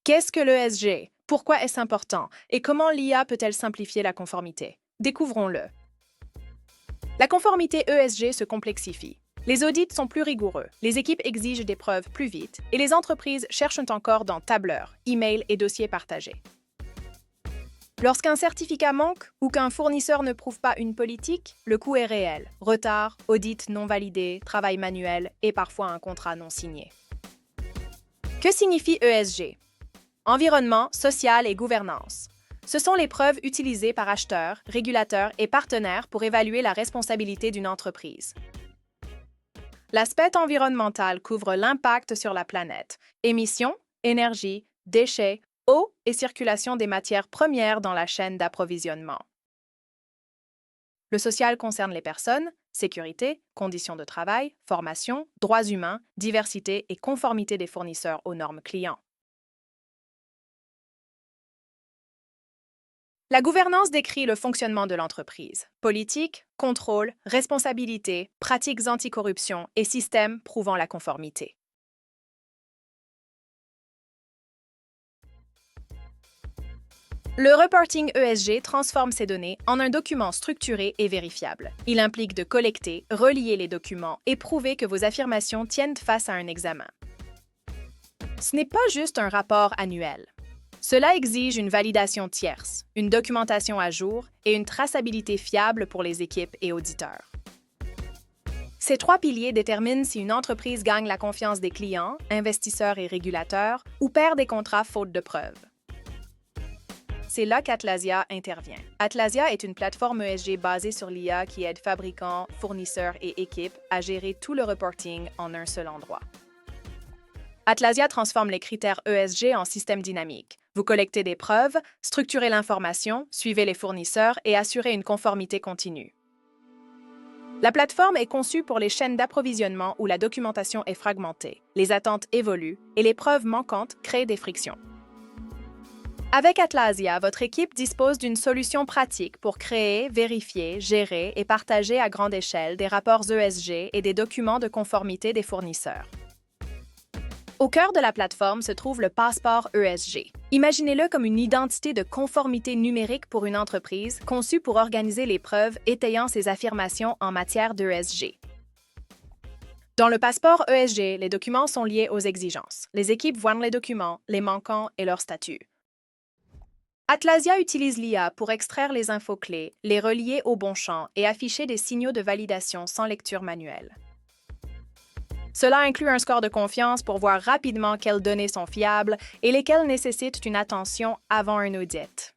Qu'est-ce que l'ESG? Pourquoi est-ce important? Et comment l'IA peut-elle simplifier la conformité? Découvrons-le. La conformité ESG se complexifie. Les audits sont plus rigoureux, les équipes exigent des preuves plus vite et les entreprises cherchent encore dans tableurs, emails et dossiers partagés. Lorsqu'un certificat manque ou qu'un fournisseur ne prouve pas une politique, le coût est réel. Retard, audit non validé, travail manuel et parfois un contrat non signé. Que signifie ESG? Environnement, social et gouvernance. Ce sont les preuves utilisées par acheteurs, régulateurs et partenaires pour évaluer la responsabilité d'une entreprise. L'aspect environnemental couvre l'impact sur la planète, émissions, énergie, déchets, eau et circulation des matières premières dans la chaîne d'approvisionnement. Le social concerne les personnes, sécurité, conditions de travail, formation, droits humains, diversité et conformité des fournisseurs aux normes clients. La gouvernance décrit le fonctionnement de l'entreprise. Politique, contrôle, responsabilité, pratiques anticorruption et systèmes prouvant la conformité. Le reporting ESG transforme ces données en un document structuré et vérifiable. Il implique de collecter, relier les documents et prouver que vos affirmations tiennent face à un examen. Ce n'est pas juste un rapport annuel. Cela exige une validation tierce, une documentation à jour et une traçabilité fiable pour les équipes et auditeurs. Ces trois piliers déterminent si une entreprise gagne la confiance des clients, investisseurs et régulateurs ou perd des contrats faute de preuves. C'est là qu'Atlasia intervient. Atlasia est une plateforme ESG basée sur l'IA qui aide fabricants, fournisseurs et équipes à gérer tout le reporting en un seul endroit. Atlasia transforme les critères ESG en système dynamique. Vous collectez des preuves, structurez l'information, suivez les fournisseurs et assurez une conformité continue. La plateforme est conçue pour les chaînes d'approvisionnement où la documentation est fragmentée, les attentes évoluent et les preuves manquantes créent des frictions. Avec Atlasia, votre équipe dispose d'une solution pratique pour créer, vérifier, gérer et partager à grande échelle des rapports ESG et des documents de conformité des fournisseurs. Au cœur de la plateforme se trouve le passeport ESG. Imaginez-le comme une identité de conformité numérique pour une entreprise conçue pour organiser les preuves étayant ses affirmations en matière d'ESG. Dans le passeport ESG, les documents sont liés aux exigences. Les équipes voient les documents, les manquants et leur statut. Atlasia utilise l'IA pour extraire les infos clés, les relier au bon champ et afficher des signaux de validation sans lecture manuelle. Cela inclut un score de confiance pour voir rapidement quelles données sont fiables et lesquelles nécessitent une attention avant un audit.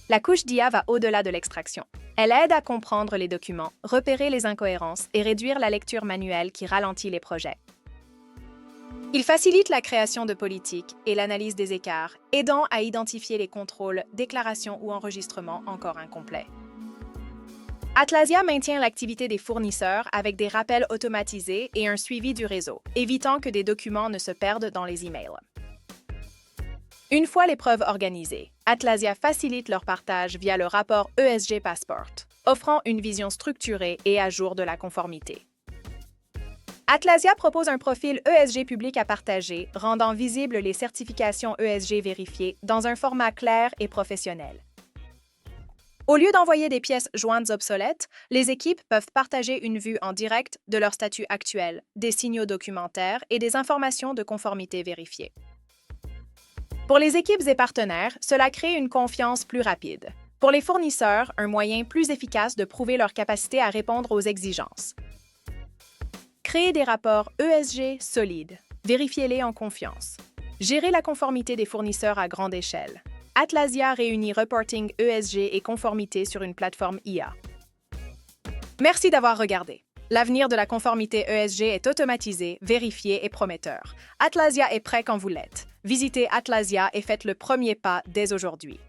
La couche d'IA va au-delà de l'extraction. Elle aide à comprendre les documents, repérer les incohérences et réduire la lecture manuelle qui ralentit les projets. Il facilite la création de politiques et l'analyse des écarts, aidant à identifier les contrôles, déclarations ou enregistrements encore incomplets. Atlasia maintient l'activité des fournisseurs avec des rappels automatisés et un suivi du réseau, évitant que des documents ne se perdent dans les emails. Une fois les preuves organisées, Atlasia facilite leur partage via le rapport ESG Passport, offrant une vision structurée et à jour de la conformité. Atlasia propose un profil ESG public à partager, rendant visibles les certifications ESG vérifiées dans un format clair et professionnel. Au lieu d'envoyer des pièces jointes obsolètes, les équipes peuvent partager une vue en direct de leur statut actuel, des signaux documentaires et des informations de conformité vérifiées. Pour les équipes et partenaires, cela crée une confiance plus rapide. Pour les fournisseurs, un moyen plus efficace de prouver leur capacité à répondre aux exigences. Créez des rapports ESG solides. Vérifiez-les en confiance. Gérez la conformité des fournisseurs à grande échelle. Atlasia réunit reporting ESG et conformité sur une plateforme IA. Merci d'avoir regardé. L'avenir de la conformité ESG est automatisé, vérifié et prometteur. Atlasia est prêt quand vous l'êtes. Visitez Atlasia et faites le premier pas dès aujourd'hui.